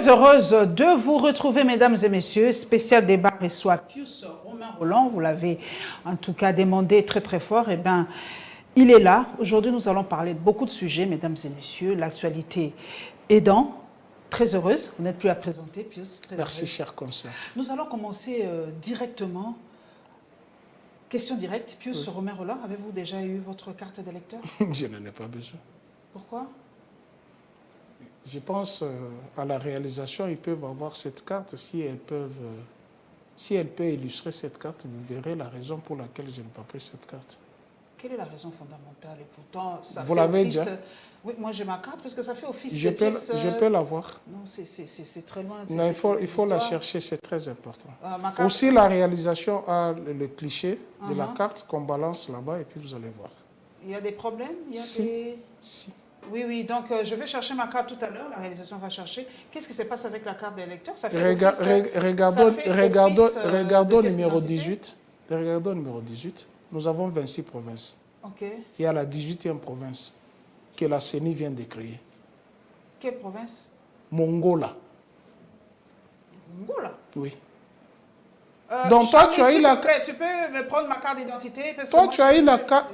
Très heureuse de vous retrouver, mesdames et messieurs. Spécial débat reçoit Pius Romain Rolland. Vous l'avez en tout cas demandé très très fort. Eh bien, il est là. Aujourd'hui, nous allons parler de beaucoup de sujets, mesdames et messieurs. L'actualité aidant. Très heureuse. Vous n'êtes plus à présenter, Pius. Merci, cher consul. Nous allons commencer directement. Question directe. Pius Romain Rolland, avez-vous déjà eu votre carte d'électeur? Je n'en ai pas besoin. Pourquoi? Je pense à la réalisation, ils peuvent avoir cette carte. Si elles peuvent illustrer cette carte, vous verrez la raison pour laquelle je n'ai pas pris cette carte. Quelle est la raison fondamentale? Et pourtant, ça vous fait l'avez office... déjà? Oui, moi j'ai ma carte parce que ça fait office je peux l'avoir. Non, c'est très loin. Non, il faut la chercher, c'est très important. Carte... Aussi, la réalisation a le cliché de la carte qu'on balance là-bas et puis vous allez voir. Il y a des problèmes? Si. Oui, oui, donc je vais chercher ma carte tout à l'heure, la réalisation va chercher. Qu'est-ce qui se passe avec la carte d'électeur? Ça fait regardons numéro 18. Regardons numéro 18. Nous avons 26 provinces. Okay. Il y a la 18e province que la CENI vient de créer. Quelle province? Mongola. Mongola? Oui. Donc toi, tu as eu la carte. Tu peux me prendre ma carte d'identité? Toi, tu as eu la carte.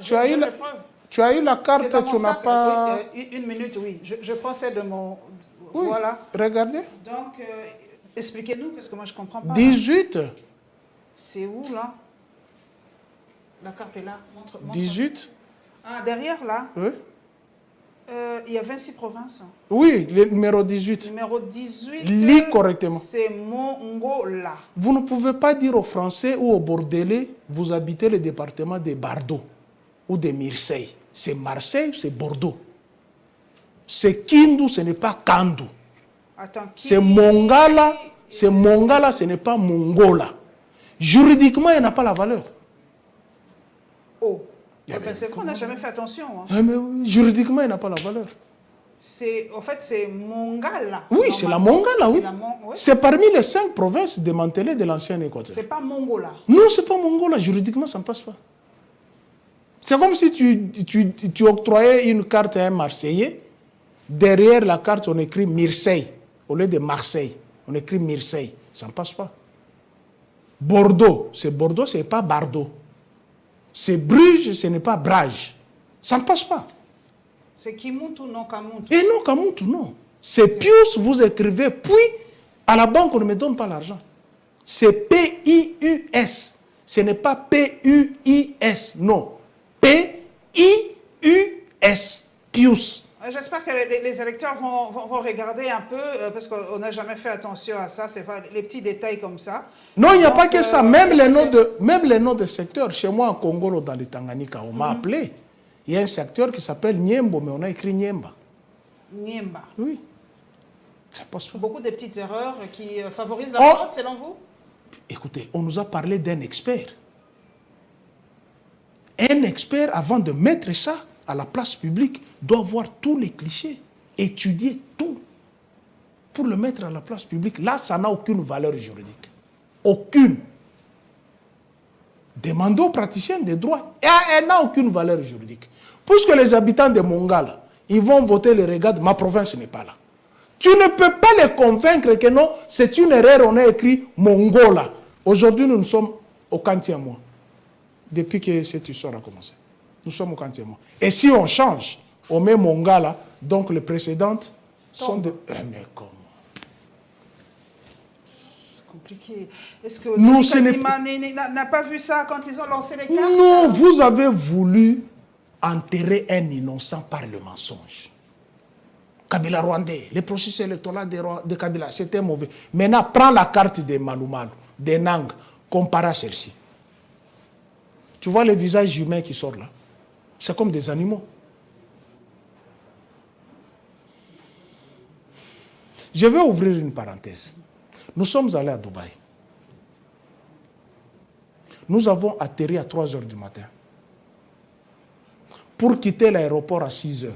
Tu as eu la carte, tu n'as pas... Oui, une minute, oui. Je prends celle de mon... Oui, voilà. Regardez. Donc, expliquez-nous, parce que moi, je ne comprends pas. 18. C'est où, là? La carte est là. Montre. 18. Ah, derrière, là? Oui. Il y a 26 provinces. Oui, le numéro 18. Numéro 18. Lis correctement. C'est Mongola. Vous ne pouvez pas dire aux Français ou aux Bordelais, vous habitez le département de Bardo ou de Marseille. C'est Marseille, c'est Bordeaux. C'est Kindu, ce n'est pas Kandu. C'est Mongala, ce n'est pas Mongola. Juridiquement, il n'a pas la valeur. Oh, c'est vrai, on n'a jamais fait attention. Mais juridiquement, il n'a pas la valeur. En fait, c'est Mongala. Oui, c'est la Mongala, oui. C'est parmi les 5 provinces démantelées de l'ancien Équateur. C'est pas Mongola. Non, c'est pas Mongola. Juridiquement, ça ne passe pas. C'est comme si tu octroyais une carte à un Marseillais. Derrière la carte, on écrit Marseille. Au lieu de Marseille, on écrit Marseille. Ça ne passe pas. Bordeaux, ce n'est pas Bardo. C'est Bruges, ce n'est pas Brage. Ça ne passe pas. C'est Kimuntu, non Kamuntu. Et non, Kamuntu, non. C'est Pius, vous écrivez, puis à la banque, on ne me donne pas l'argent. C'est P-I-U-S. Ce n'est pas P-U-I-S, non. P-I-U-S. Pius. J'espère que les électeurs vont regarder un peu, parce qu'on n'a jamais fait attention à ça, c'est pas les petits détails comme ça. Non, il n'y a pas que ça. Même les noms de secteurs. Chez moi, en Congo, dans les Tanganyika, on m'a appelé. Il y a un secteur qui s'appelle Niembo, mais on a écrit Niemba. Niemba. Oui. Ça passe pas. Beaucoup de petites erreurs qui favorisent la fraude, selon vous? Écoutez, on nous a parlé d'un expert. Un expert, avant de mettre ça à la place publique, doit voir tous les clichés, étudier tout pour le mettre à la place publique. Là, ça n'a aucune valeur juridique. Aucune. Demandez aux praticiens des droits. Et elle n'a aucune valeur juridique. Puisque les habitants de Mongala, ils vont voter les regards, ma province n'est pas là. Tu ne peux pas les convaincre que non, c'est une erreur, on a écrit Mongola. Aujourd'hui, nous sommes au 40e mois. Depuis que cette histoire a commencé. Nous sommes au 40e mois. Et si on change, on met Mongala, donc les précédentes sont de... Mais comment? Compliqué. Est-ce que Kadima n'a pas vu ça quand ils ont lancé les cartes? Non, vous avez voulu enterrer un innocent par le mensonge. Kabila Rwandais, le processus électoral de Kabila, c'était mauvais. Maintenant, prends la carte de Malumalu, de Nang, compare à celle-ci. Tu vois les visages humains qui sortent là? C'est comme des animaux. Je vais ouvrir une parenthèse. Nous sommes allés à Dubaï. Nous avons atterri à 3 h du matin pour quitter l'aéroport à 6 h.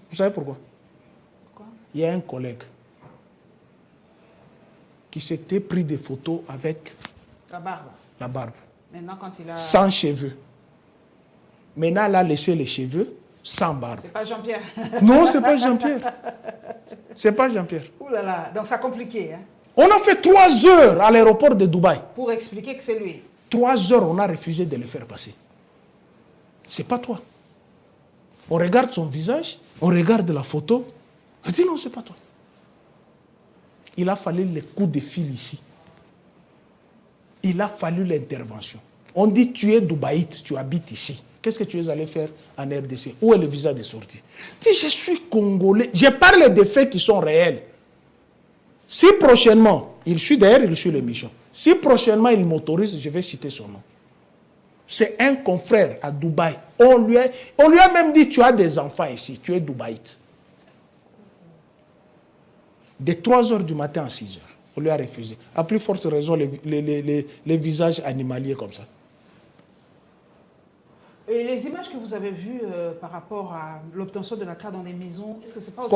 Vous savez pourquoi? Il y a un collègue qui s'était pris des photos avec la barbe. Maintenant, quand il a... Sans cheveux. Maintenant, elle a laissé les cheveux sans barbe. C'est pas Jean-Pierre. Non, c'est pas Jean-Pierre. C'est pas Jean-Pierre. Ouh là là, donc ça compliqué. Hein? On a fait 3 heures à l'aéroport de Dubaï. Pour expliquer que c'est lui. 3 heures, on a refusé de le faire passer. C'est pas toi. On regarde son visage, on regarde la photo. On dit non, c'est pas toi. Il a fallu les coups de fil ici. Il a fallu l'intervention. On dit tu es Dubaïte, tu habites ici. Qu'est-ce que tu es allé faire en RDC? Où est le visa de sortie? Dis, je suis Congolais. Je parle des faits qui sont réels. Si prochainement, il suit les missions. Si prochainement il m'autorise, je vais citer son nom. C'est un confrère à Dubaï. On lui a même dit, tu as des enfants ici, tu es Dubaïte. De 3 heures du matin à 6 heures, on lui a refusé. À plus forte raison, les visages animaliers comme ça. Et les images que vous avez vues par rapport à l'obtention de la carte dans les maisons, est-ce que c'est pas aussi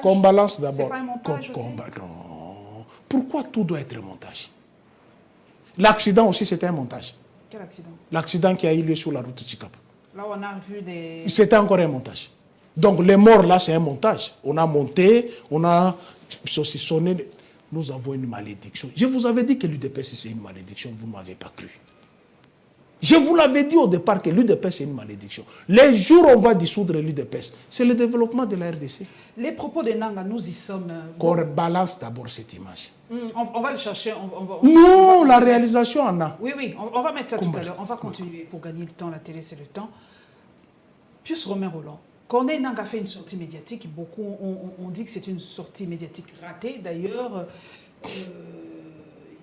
qu'on balance d'abord. C'est pas un montage aussi? Non. Pourquoi tout doit être un montage? L'accident aussi, c'était un montage. Quel accident? L'accident qui a eu lieu sur la route de Chikap. Là, on a vu des... C'était encore un montage. Donc, les morts, là, c'est un montage. On a monté, on a saucissonné. Nous avons une malédiction. Je vous avais dit que l'UDPS, c'est une malédiction. Vous ne m'avez pas cru. Je vous l'avais dit au départ que l'UDPS, c'est une malédiction. Les jours où on va dissoudre l'UDPS, c'est le développement de la RDC. Les propos de Nanga, nous y sommes... Qu'on balance d'abord cette image. On va le chercher. Non, la réalisation en a. Oui, on va mettre ça tout à l'heure. On va continuer pour gagner le temps. La télé, c'est le temps. Pius Romain Rolland, Corneille Nanga a fait une sortie médiatique. Beaucoup ont dit que c'est une sortie médiatique ratée. D'ailleurs,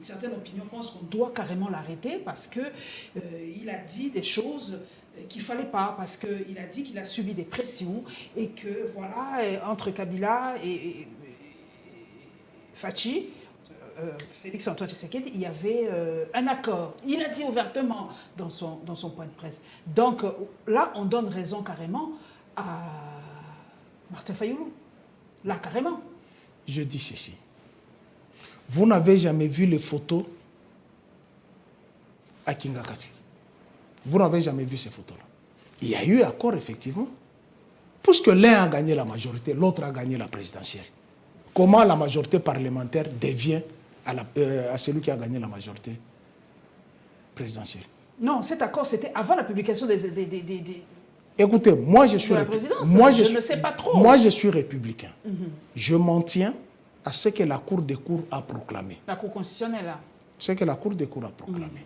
certaines opinions pensent qu'on doit carrément l'arrêter parce qu'il a dit des choses qu'il ne fallait pas, parce qu'il a dit qu'il a subi des pressions et que, voilà, entre Kabila et Fachi, Félix Antoine Tshisekedi, il y avait un accord. Il a dit ouvertement dans son point de presse. Donc là, on donne raison carrément à Martin Fayoulou. Là, carrément. Je dis ceci. Vous n'avez jamais vu les photos à Kingakati. Vous n'avez jamais vu ces photos-là. Il y a eu accord, effectivement. Puisque l'un a gagné la majorité, l'autre a gagné la présidentielle. Comment la majorité parlementaire devient à celui qui a gagné la majorité présidentielle? Non, cet accord, c'était avant la publication des Écoutez, moi je suis je ne sais pas trop. Moi je suis républicain. Je m'en tiens à ce que la Cour des cours a proclamé. La Cour constitutionnelle, là. Ce que la Cour des cours a proclamé.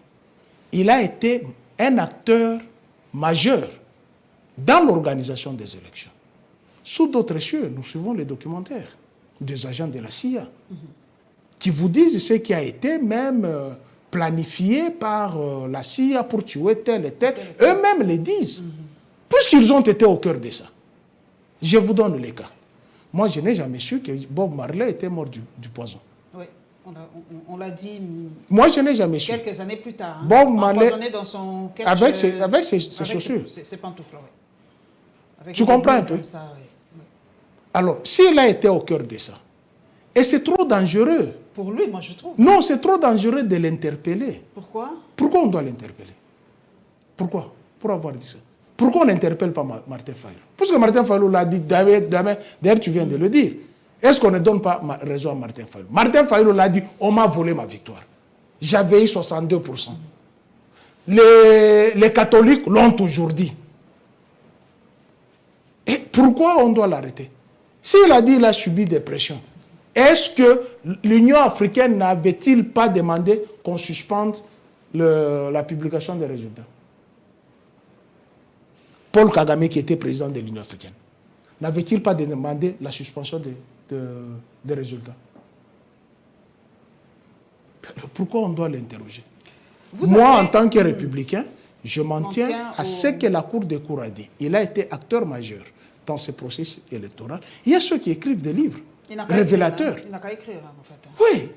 Il a été un acteur majeur dans l'organisation des élections. Sous d'autres cieux, nous suivons les documentaires des agents de la CIA qui vous disent ce qui a été même planifié par la CIA pour tuer tel et tel. Eux-mêmes le disent, puisqu'ils ont été au cœur de ça. Je vous donne les cas. Moi, je n'ai jamais su que Bob Marley était mort du poison. Oui, on l'a dit. Moi, je n'ai jamais su. Quelques années plus tard. Hein, Bob Marley, dans son avec ses chaussures. Ses pantoufles, oui. Tu comprends un peu? Ça, oui. Alors, s'il a été au cœur de ça, et c'est trop dangereux. Pour lui, moi, je trouve. Non, c'est trop dangereux de l'interpeller. Pourquoi? Pourquoi on doit l'interpeller? Pourquoi? Pour avoir dit ça. Pourquoi on n'interpelle pas Martin Fayulu? Parce que Martin Fayulu l'a dit, d'ailleurs tu viens de le dire. Est-ce qu'on ne donne pas raison à Martin Fayulu? Martin Fayulu l'a dit, on m'a volé ma victoire. J'avais eu 62%. Les catholiques l'ont toujours dit. Et pourquoi on doit l'arrêter? S'il a dit qu'il a subi des pressions, est-ce que l'Union africaine n'avait-il pas demandé qu'on suspende la publication des résultats? Paul Kagame, qui était président de l'Union africaine, n'avait-il pas demandé la suspension des résultats? Pourquoi on doit l'interroger? Moi, en tant que républicain, je m'en tiens à ce que la Cour des cours a dit. Il a été acteur majeur dans ce processus électoral. Il y a ceux qui écrivent des livres révélateurs. Il n'a qu'à écrire, en fait. Oui.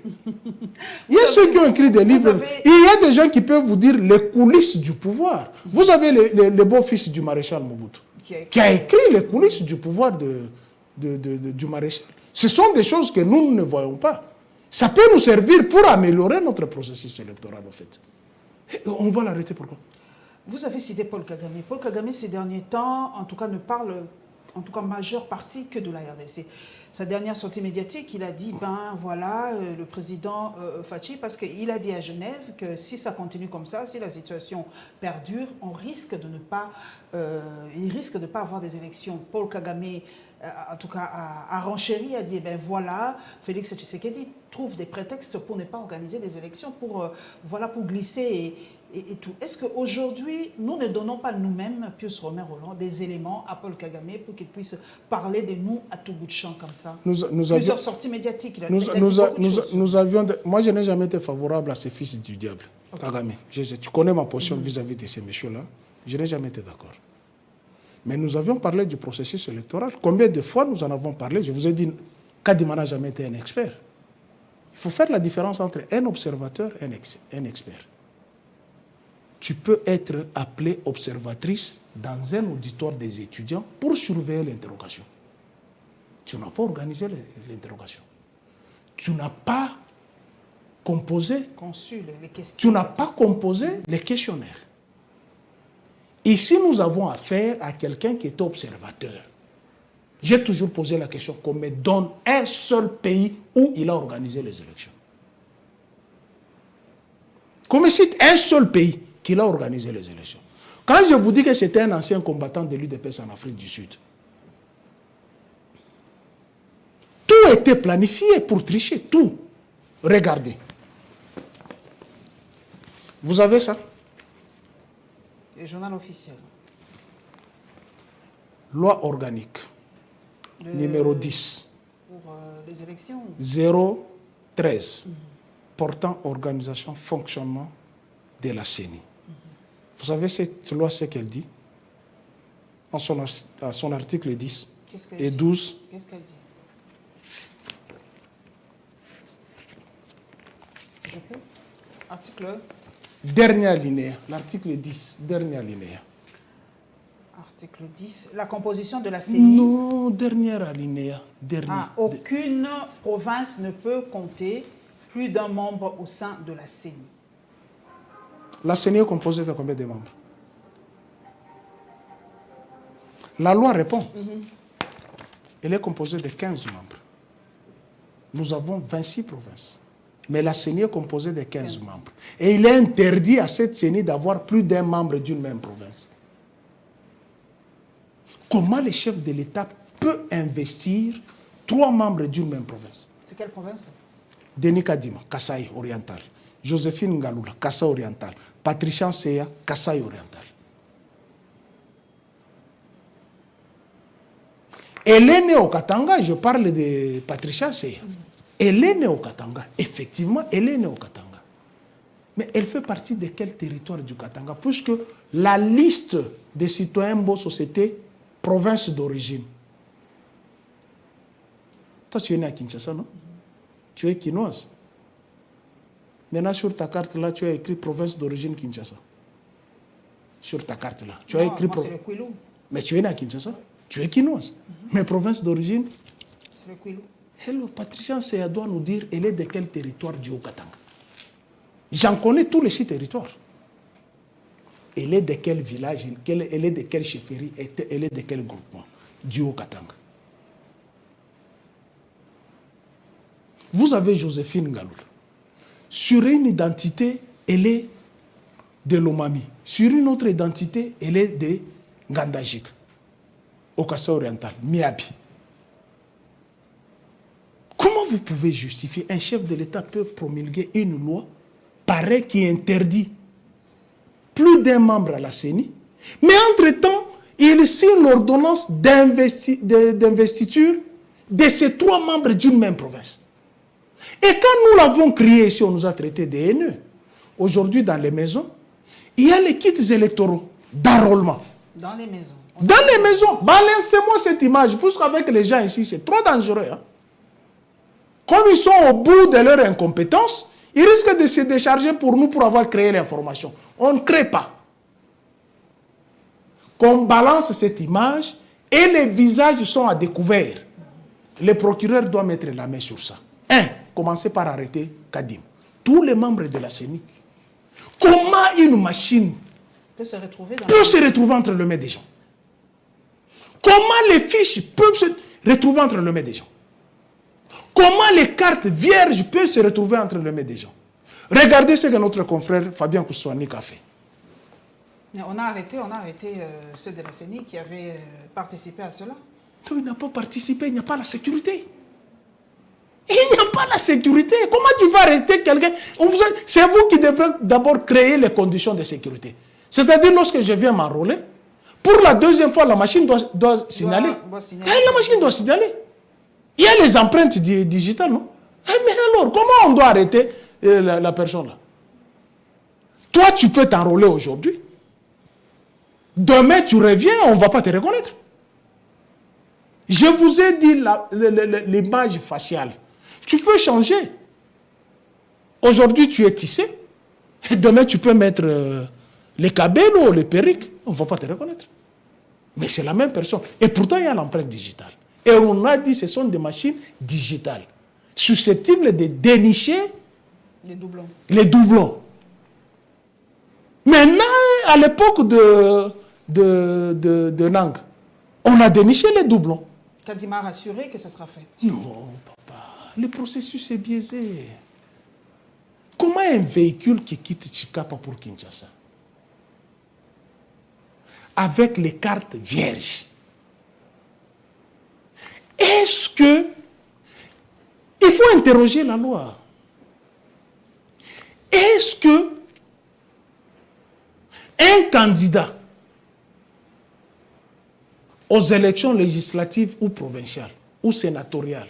Il y a ceux qui ont écrit des livres. Il y a des gens qui peuvent vous dire les coulisses du pouvoir. Vous avez le beau-fils du maréchal Mobutu, qui a écrit les coulisses du pouvoir du maréchal. Ce sont des choses que nous ne voyons pas. Ça peut nous servir pour améliorer notre processus électoral, en fait. Et on va l'arrêter pourquoi? Vous avez cité Paul Kagame. Paul Kagame, ces derniers temps, en tout cas, ne parle, en tout cas, majeure partie que de la RDC. Sa dernière sortie médiatique, il a dit, ben voilà, le président Fachi, parce qu'il a dit à Genève que si ça continue comme ça, si la situation perdure, on risque de ne pas, il risque de ne pas avoir des élections. Paul Kagame, en tout cas, a renchéri, a dit, ben voilà, Félix Tshisekedi trouve des prétextes pour ne pas organiser des élections, pour, voilà, pour glisser et tout. Est-ce qu'aujourd'hui, nous ne donnons pas nous-mêmes, Pius Romain Rolland, des éléments à Paul Kagame pour qu'il puisse parler de nous à tout bout de champ comme ça? Plusieurs sorties médiatiques. Moi, je n'ai jamais été favorable à ces fils du diable. Okay. Kagame, tu connais ma position vis-à-vis de ces messieurs-là. Je n'ai jamais été d'accord. Mais nous avions parlé du processus électoral. Combien de fois nous en avons parlé? Je vous ai dit, Kadima n'a jamais été un expert. Il faut faire la différence entre un observateur et un expert. Tu peux être appelée observatrice dans un auditoire des étudiants pour surveiller l'interrogation. Tu n'as pas organisé l'interrogation. Tu n'as pas conçu les questions. Tu n'as pas composé les questionnaires. Ici, nous avons affaire à quelqu'un qui est observateur. J'ai toujours posé la question qu'on me donne un seul pays où il a organisé les élections. Qu'on me cite un seul pays qu'il a organisé les élections. Quand je vous dis que c'était un ancien combattant de l'UDPS en Afrique du Sud, tout était planifié pour tricher, tout. Regardez. Vous avez ça? Le journal officiel. Loi organique, numéro 10. Pour les élections. 013. Portant organisation, fonctionnement de la CENI. Vous savez cette loi, ce qu'elle dit à son article 10 et 12. Qu'est-ce qu'elle dit? Je peux? Article? Dernier alinéa, l'article 10, dernier alinéa. Article 10, la composition de la CENI. Non, dernier alinéa. Aucune province ne peut compter plus d'un membre au sein de la CENI. La CENI est composée de combien de membres? La loi répond. Elle est composée de 15 membres. Nous avons 26 provinces. Mais la CENI est composée de 15 membres. Et il est interdit à cette CENI d'avoir plus d'un membre d'une même province. Comment le chef de l'État peut investir 3 membres d'une même province? C'est quelle province? Denis Kadima, Kasaï oriental. Joséphine Ngaloula, Kasaï oriental. Patricia Nseya, Kasaï oriental. Elle est née au Katanga, je parle de Patricia Nseya. Elle est née au Katanga. Effectivement, elle est née au Katanga. Mais elle fait partie de quel territoire du Katanga? Puisque la liste des citoyens Mbosso, c'était province d'origine. Toi, tu es né à Kinshasa, non? Tu es quinoise. Maintenant, sur ta carte, là, tu as écrit province d'origine Kinshasa. Sur ta carte, là. Tu as écrit... c'est le Kwilu. Mais tu es né à Kinshasa. Tu es quinoise. Mais province d'origine... C'est le Kwilu. Hello, Patricia Nseya doit nous dire, elle est de quel territoire du Haut-Katanga? J'en connais tous les 6 territoires. Elle est de quel village, elle est de quelle chefferie, elle est de quel groupement du Haut-Katanga? Vous avez Joséphine Ngaloula. Sur une identité, elle est de Lomami. Sur une autre identité, elle est de Ngandajik, au Kasaï oriental, Miabi. Comment vous pouvez justifier, un chef de l'État peut promulguer une loi pareille qui interdit plus d'un membre à la CENI, mais entre-temps, il signe l'ordonnance d'investiture de ces 3 membres d'une même province. Et quand nous l'avons crié ici, on nous a traités de haineux. Aujourd'hui, dans les maisons, il y a les kits électoraux d'enrôlement. Dans les maisons. Dans les maisons. Balancez-moi cette image, puisqu'avec les gens ici, c'est trop dangereux. Hein? Comme ils sont au bout de leur incompétence, ils risquent de se décharger pour nous pour avoir créé l'information. On ne crée pas. Qu'on balance cette image et les visages sont à découvert. Le procureur doit mettre la main sur ça. Commencez par arrêter Kadim. Tous les membres de la CENI. Comment une machine peut se retrouver entre les mains des gens. Comment les fiches peuvent se retrouver entre les mains des gens? Comment les cartes vierges peuvent se retrouver entre les mains des gens? Regardez ce que notre confrère Fabien Koussouanik a fait. On a arrêté ceux de la CENI qui avaient participé à cela. Non, il n'a pas participé, il n'y a pas la sécurité. Il n'y a pas la sécurité. Comment tu vas arrêter quelqu'un? C'est vous qui devrez d'abord créer les conditions de sécurité. C'est-à-dire, lorsque je viens m'enrôler, pour la deuxième fois, la machine doit signaler. La machine doit signaler. Il y a les empreintes digitales, non? Mais alors, comment on doit arrêter la personne là? Toi, tu peux t'enrôler aujourd'hui. Demain, tu reviens, on ne va pas te reconnaître. Je vous ai dit l'image faciale. Tu peux changer. Aujourd'hui, tu es tissé. Et demain, tu peux mettre les cabellos ou les perruques. On ne va pas te reconnaître. Mais c'est la même personne. Et pourtant, il y a l'empreinte digitale. Et on a dit que ce sont des machines digitales, susceptibles de dénicher les doublons. Maintenant, à l'époque de Nang, on a déniché les doublons. Kadima a rassuré que ça sera fait. Non, papa, le processus est biaisé. Comment un véhicule qui quitte Chikapa pour Kinshasa, avec les cartes vierges, est-ce que il faut interroger la loi? Est-ce que un candidat aux élections législatives ou provinciales ou sénatoriales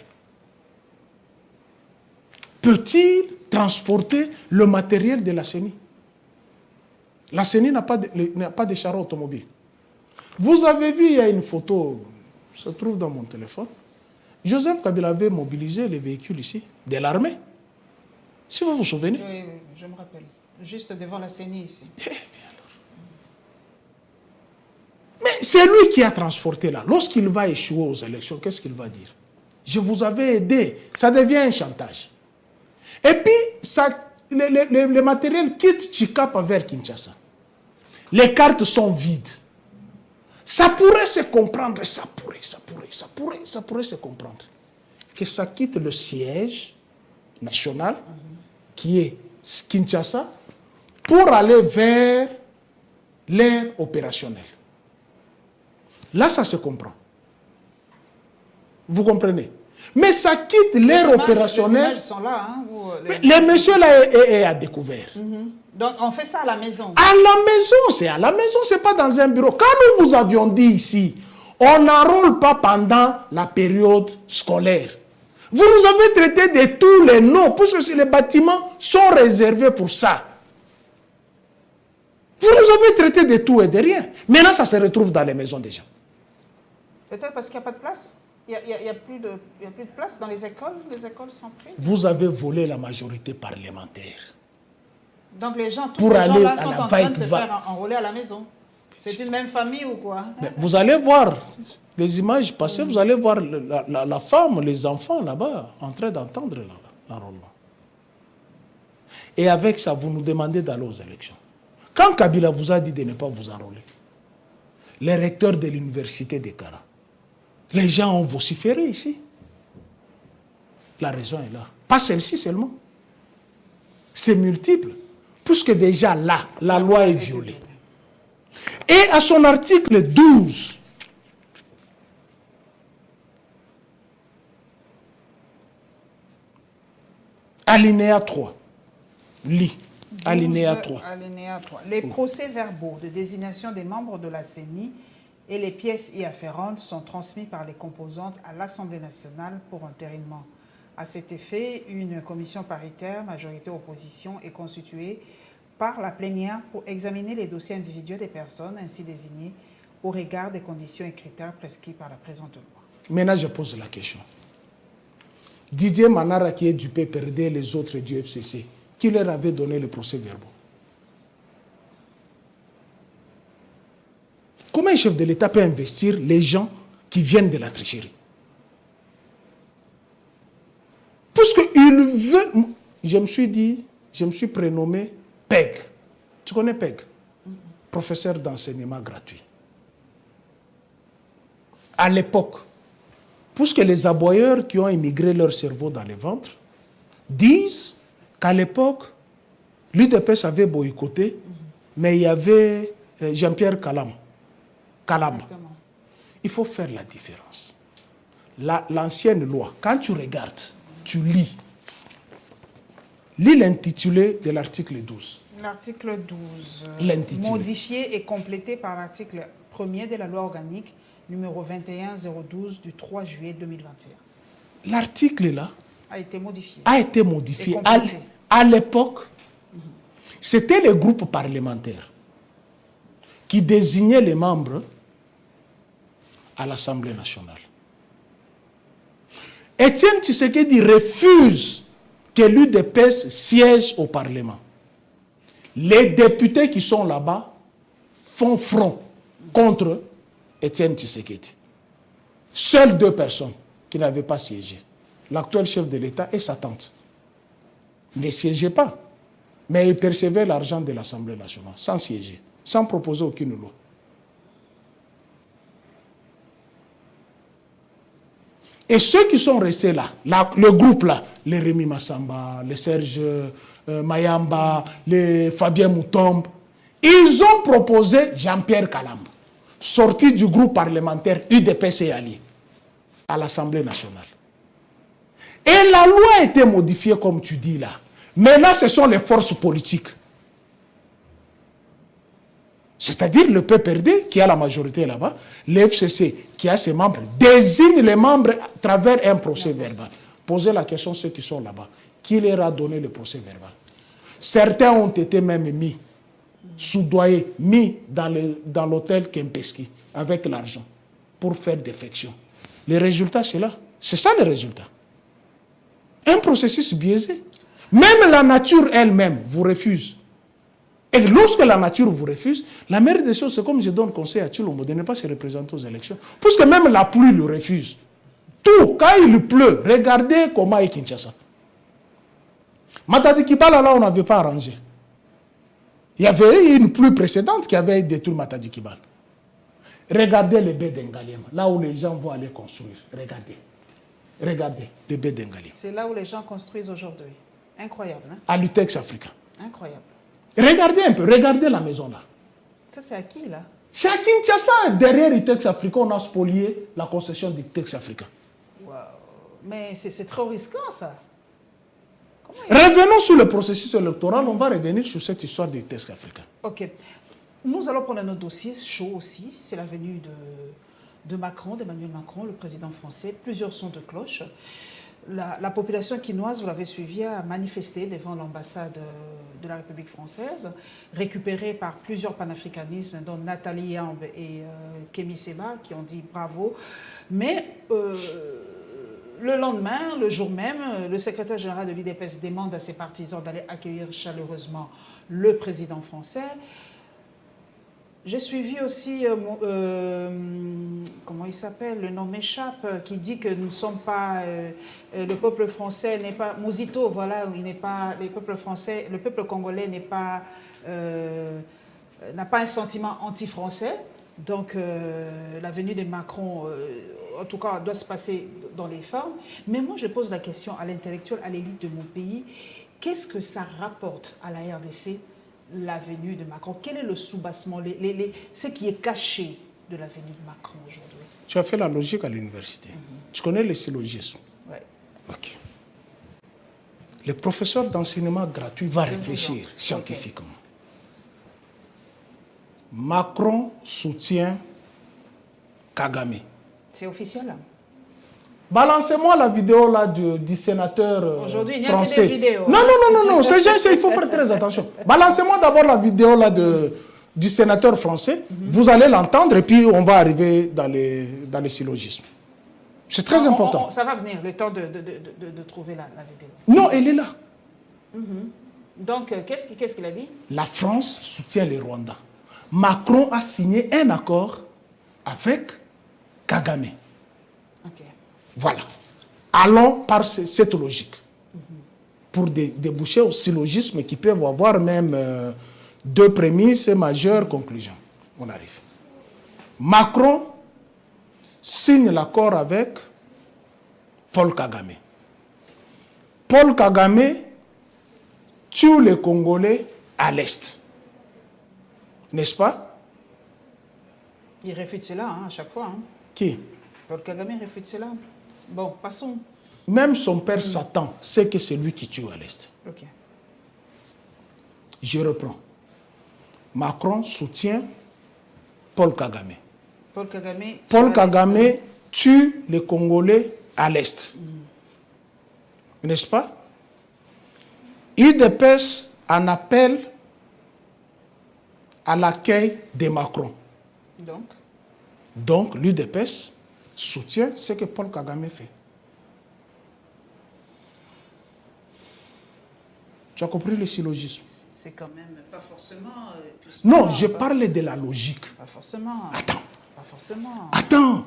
peut-il transporter le matériel de la CENI? La CENI n'a pas de char automobile. Vous avez vu, il y a une photo, ça se trouve dans mon téléphone. Joseph Kabila avait mobilisé les véhicules ici, de l'armée. Si vous vous souvenez. Oui, je me rappelle. Juste devant la CENI ici. Mais c'est lui qui a transporté là. Lorsqu'il va échouer aux élections, qu'est-ce qu'il va dire? Je vous avais aidé. Ça devient un chantage. Et puis, le matériel quitte Chikapa vers Kinshasa. Les cartes sont vides. Ça pourrait se comprendre, ça pourrait se comprendre. Que ça quitte le siège national, qui est Kinshasa, pour aller vers l'aire opérationnelle. Là, ça se comprend. Vous comprenez? Mais ça quitte l'aire opérationnelle. Les images sont là, hein, les messieurs là est à découvert. Donc, on fait ça à la maison. À la maison, c'est pas dans un bureau. Quand nous vous avions dit ici, on n'enrôle pas pendant la période scolaire. Vous nous avez traité de tous les noms, puisque les bâtiments sont réservés pour ça. Vous nous avez traité de tout et de rien. Maintenant, ça se retrouve dans les maisons des gens. Peut-être parce qu'il n'y a pas de place. Il n'y a plus de place dans les écoles. Les écoles sont prises. Vous avez volé la majorité parlementaire. Donc les gens, tous pour ces gens-là sont la en train de se faire enrôler à la maison. C'est une même famille ou quoi? Mais vous allez voir les images passées, vous allez voir la femme, les enfants là-bas en train d'entendre l'enrôlement. Et avec ça, vous nous demandez d'aller aux élections. Quand Kabila vous a dit de ne pas vous enrôler, les recteurs de l'université de Kara, les gens ont vociféré ici. La raison est là. Pas celle-ci seulement. C'est multiple. Puisque déjà là, la loi est violée. Et à son article 12, alinéa 3, lit, alinéa 3. Alinéa 3. Les procès-verbaux de désignation des membres de la CENI et les pièces y afférentes sont transmis par les composantes à l'Assemblée nationale pour entérinement. À cet effet, une commission paritaire, majorité-opposition, est constituée par la plénière pour examiner les dossiers individuels des personnes ainsi désignées au regard des conditions et critères prescrits par la présente loi. Maintenant, je pose la question. Didier Manara, qui est du PPRD, les autres du FCC, qui leur avait donné le procès-verbaux? Comment un chef de l'État peut investir les gens qui viennent de la tricherie? Puisqu'il veut... Je me suis prénommé PEG. Tu connais PEG? professeur d'enseignement gratuit. À l'époque, puisque les aboyeurs qui ont immigré leur cerveau dans les ventres disent qu'à l'époque, l'UDPS avait boycotté, mais il y avait Jean-Pierre Kalama. Il faut faire la différence. L'ancienne loi, quand tu regardes, tu lis l'intitulé de l'article 12. L'article 12, modifié et complété par l'article 1er de la loi organique numéro 21012 du 3 juillet 2021. L'article là a été modifié. À l'époque, c'était les groupes parlementaires qui désignaient les membres à l'Assemblée nationale. Étienne Tshisekedi refuse que l'UDPS siège au Parlement. Les députés qui sont là-bas font front contre Étienne Tshisekedi. Seules 2 personnes qui n'avaient pas siégé, l'actuel chef de l'État et sa tante, ne siégeaient pas. Mais ils percevaient l'argent de l'Assemblée nationale, sans siéger, sans proposer aucune loi. Et ceux qui sont restés là, le groupe là, les Rémi Massamba, les Serge Mayamba, les Fabien Moutombe, ils ont proposé Jean-Pierre Kalamba, sorti du groupe parlementaire UDPS et alliés, à l'Assemblée nationale. Et la loi a été modifiée comme tu dis là. Maintenant, ce sont les forces politiques. C'est-à-dire le PPRD, qui a la majorité là-bas, l'FCC, qui a ses membres, désigne les membres à travers un procès verbal. Posez la question à ceux qui sont là-bas. Qui leur a donné le procès verbal? Certains ont été même mis, soudoyés, mis dans l'hôtel Kempinski, avec l'argent, pour faire défection. Les résultats, c'est là. C'est ça le résultat. Un processus biaisé. Même la nature elle-même vous refuse. Et lorsque la nature vous refuse, la meilleure des choses, c'est comme je donne conseil à Tshilombo de ne pas se représenter aux élections. Puisque même la pluie le refuse. Tout, quand il pleut, regardez comment est Kinshasa. Matadi Kibala, là, on n'avait pas arrangé. Il y avait une pluie précédente qui avait détruit Matadi Kibala. Regardez les baies d'Engaliem, là où les gens vont aller construire. Regardez. Regardez les baies d'Engaliem. C'est là où les gens construisent aujourd'hui. Incroyable, hein? À l'UTEX africain. Incroyable. Regardez un peu, regardez la maison là. Ça, c'est à qui là? C'est à Kinshasa. Derrière l'UTEX africain, on a spolié la concession du l'UTEX africain. Wow. Mais c'est trop risquant ça. Revenons sur le processus électoral, on va revenir sur cette histoire du l'UTEX africain. Ok. Nous allons prendre notre dossier chaud aussi. C'est la venue de Macron, d'Emmanuel Macron, le président français. Plusieurs sons de cloche. La population quinoise, vous l'avez suivi, a manifesté devant l'ambassade de la République française, récupérée par plusieurs panafricanismes, dont Nathalie Yamb et Kémy Séba, qui ont dit bravo. Mais le lendemain, le jour même, le secrétaire général de l'UDPS demande à ses partisans d'aller accueillir chaleureusement le président français. J'ai suivi aussi, comment il s'appelle, le nom m'échappe, qui dit que nous ne sommes pas, le peuple français n'est pas, Mouzito, voilà, il n'est pas, le peuple congolais n'est pas, n'a pas un sentiment anti-français. Donc la venue de Macron, en tout cas, doit se passer dans les formes. Mais moi, je pose la question à l'intellectuel, à l'élite de mon pays, qu'est-ce que ça rapporte à la RDC, la venue de Macron? Quel est le soubassement, ce qui est caché de la venue de Macron aujourd'hui? Tu as fait la logique à l'université. Tu connais les syllogismes? Oui. Ok. Le professeur d'enseignement gratuit va réfléchir scientifiquement. Okay. Macron soutient Kagame. C'est officiel là? Balancez-moi la vidéo là du sénateur aujourd'hui, il n'y a français. que des vidéos. Non, ces gens, il faut faire très attention. Balancez-moi d'abord la vidéo là du sénateur français. Vous allez l'entendre et puis on va arriver dans les syllogismes. C'est très important. Ça va venir, le temps de trouver la vidéo. Non, elle est là. Donc, qu'est-ce qu'il a dit? La France soutient les Rwandais. Macron a signé un accord avec Kagame. Ok. Voilà. Allons par cette logique. Pour déboucher au syllogisme qui peuvent avoir même Deux prémices majeures, conclusion. On arrive. Macron signe l'accord avec Paul Kagame. Paul Kagame tue les Congolais à l'Est. N'est-ce pas? Il réfute cela à chaque fois. Qui? Paul Kagame réfute cela. Bon, passons. Même son père Satan sait que c'est lui qui tue à l'Est. Ok. Je reprends. Macron soutient Paul Kagame. Paul Kagame tue les Congolais à l'Est. N'est-ce pas? UDPS en appelle à l'accueil de Macron. Donc l'UDPS soutient ce que Paul Kagame fait. Tu as compris le syllogisme? C'est quand même pas forcément... non, je parle de la logique. Pas forcément. Attends. Pas forcément. Attends.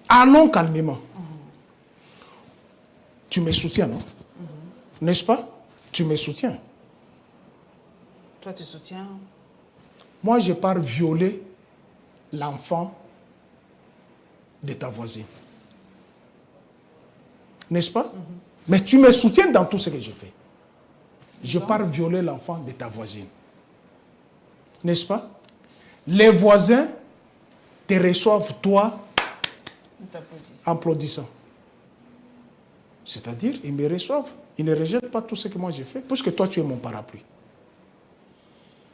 Allons calmement. Tu me soutiens, non? N'est-ce pas? Tu me soutiens. Toi, tu soutiens? Moi, je pars violer l'enfant de ta voisine. N'est-ce pas? Mais tu me soutiens dans tout ce que je fais. Je pars violer l'enfant de ta voisine. N'est-ce pas? Les voisins te reçoivent, toi, en applaudissant. C'est-à-dire, ils me reçoivent. Ils ne rejettent pas tout ce que moi j'ai fait, puisque toi, tu es mon parapluie.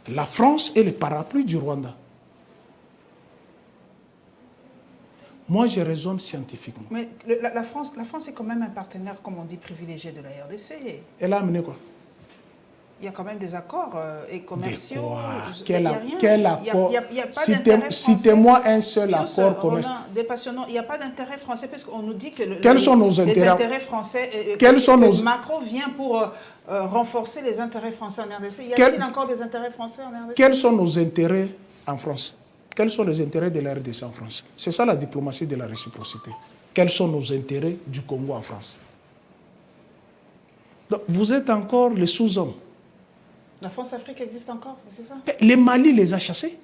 La France est le parapluie du Rwanda. Moi, je raisonne scientifiquement. Mais la France est quand même un partenaire, comme on dit, privilégié de la RDC. Elle a amené quoi? Il y a quand même des accords commerciaux. Quel accord? Citez-moi un seul accord commercial. Il n'y a pas d'intérêt français, parce qu'on nous dit que quels sont nos intérêts? Les intérêts français... Macron vient pour renforcer les intérêts français en RDC. Y a-t-il encore des intérêts français en RDC? Quels sont nos intérêts en France? Quels sont les intérêts de la RDC en France? C'est ça la diplomatie de la réciprocité. Quels sont nos intérêts du Congo en France? Donc, vous êtes encore les sous-hommes. La France-Afrique existe encore, c'est ça? Les Mali les a chassés.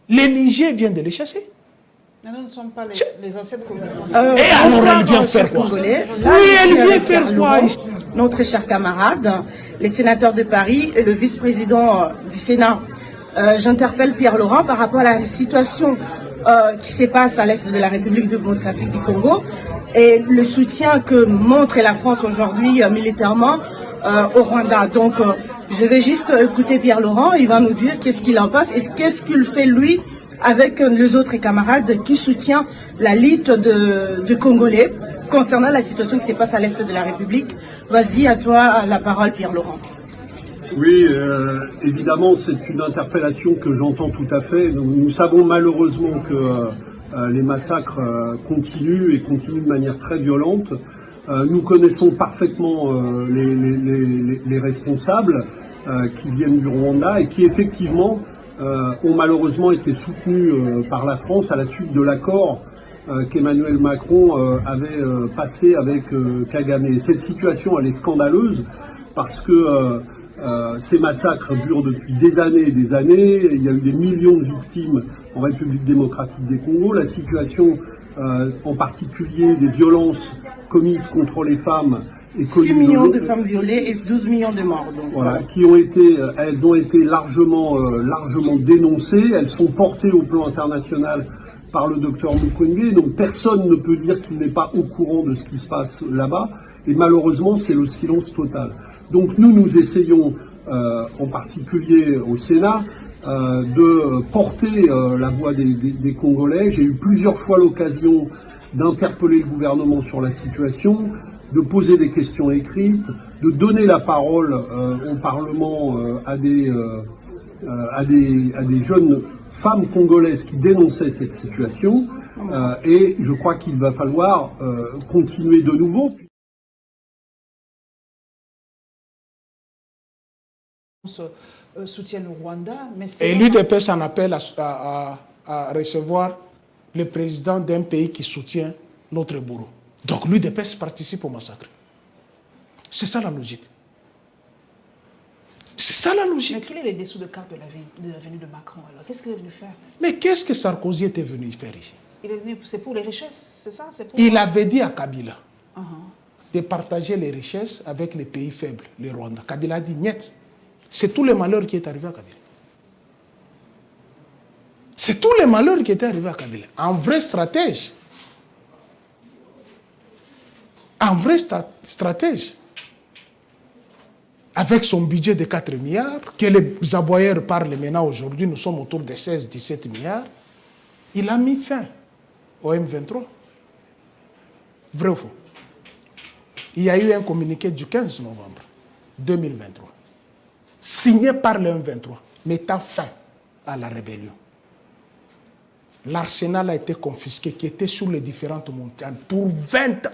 Les Niger viennent de les chasser. Mais nous ne sommes pas les anciennes colonies françaises. Et alors elle vient faire quoi? Oui, elle vient faire quoi? Notre cher camarade, les sénateurs de Paris et le vice-président du Sénat, j'interpelle Pierre Laurent par rapport à la situation qui se passe à l'est de la République démocratique du Congo et le soutien que montre la France aujourd'hui militairement au Rwanda. Donc, je vais juste écouter Pierre Laurent, il va nous dire qu'est-ce qu'il en pense et qu'est-ce qu'il fait lui avec les autres camarades qui soutiennent la lutte de Congolais concernant la situation qui se passe à l'est de la République. Vas-y, à toi la parole, Pierre Laurent. Oui, évidemment, c'est une interpellation que j'entends tout à fait. Nous savons malheureusement que les massacres continuent et continuent de manière très violente. Nous connaissons parfaitement les responsables qui viennent du Rwanda et qui effectivement ont malheureusement été soutenus par la France à la suite de l'accord qu'Emmanuel Macron avait passé avec Kagame. Et cette situation, elle est scandaleuse parce que ces massacres durent depuis des années et des années. Il y a eu des millions de victimes en République démocratique des Congo. La situation, en particulier des violences commises contre les femmes, est connue. 6 millions de femmes violées et 12 millions de morts. Donc. Voilà, elles ont été largement dénoncées. Elles sont portées au plan international par le docteur Mukwege. Donc personne ne peut dire qu'il n'est pas au courant de ce qui se passe là-bas. Et malheureusement, c'est le silence total. Donc nous essayons, en particulier au Sénat, de porter la voix des Congolais. J'ai eu plusieurs fois l'occasion d'interpeller le gouvernement sur la situation, de poser des questions écrites, de donner la parole au Parlement à des jeunes femmes congolaises qui dénonçaient cette situation. Et je crois qu'il va falloir continuer de nouveau. Soutient le Rwanda, mais et l'UDPS en appelle à recevoir le président d'un pays qui soutient notre bourreau. Donc l'UDPS participe au massacre. C'est ça la logique. C'est ça la Mais logique. quel est le dessous de carte de la venue de Macron alors? Qu'est-ce qu'il est venu faire? Mais qu'est-ce que Sarkozy était venu faire ici? Il est venu, c'est pour les richesses, c'est ça? Pour... Il avait dit à Kabila Uh-huh. de partager les richesses avec les pays faibles, le Rwanda. Kabila a dit niet. C'est tout le malheur qui est arrivé à Kabila. C'est tout le malheur qui est arrivé à Kabila. Un vrai stratège. Un vrai stratège. Avec son budget de 4 milliards, que les aboyeurs parlent maintenant aujourd'hui, nous sommes autour de 16-17 milliards, il a mis fin au M23. Vrai ou faux? Il y a eu un communiqué du 15 novembre 2023, signé par le M23, mettant fin à la rébellion. L'arsenal a été confisqué, qui était sur les différentes montagnes, pour 20 ans.